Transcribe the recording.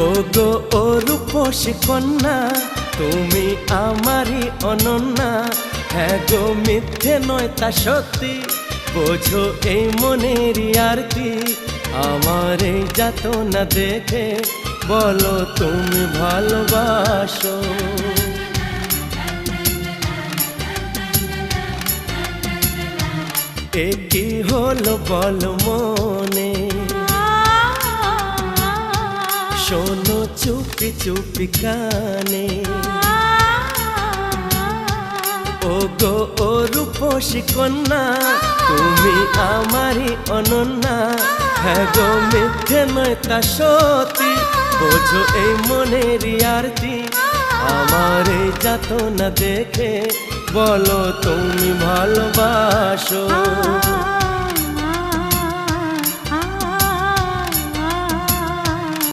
ও গো ও রূপসী কন্যা, তুমি আমারই অনন্যা। হ্যাঁ গো মিথ্যে নয় তা সত্যি, বোঝো এই মনের আরতি। আমার এই যাতনা দেখে বলো তুমি ভালোবাসো। এ কি হলো বলো মনে, শোনো চুপি চুপি কানে। ও গো ও রূপসী কন্যা, তুমি আমারই অনন্যা। হ্যাঁ গো মিথ্যে নয় তা সত্যি, বোঝো এই মনের আরতি। আমার এই যাতনা দেখে বলো তুমি ভালোবাসো।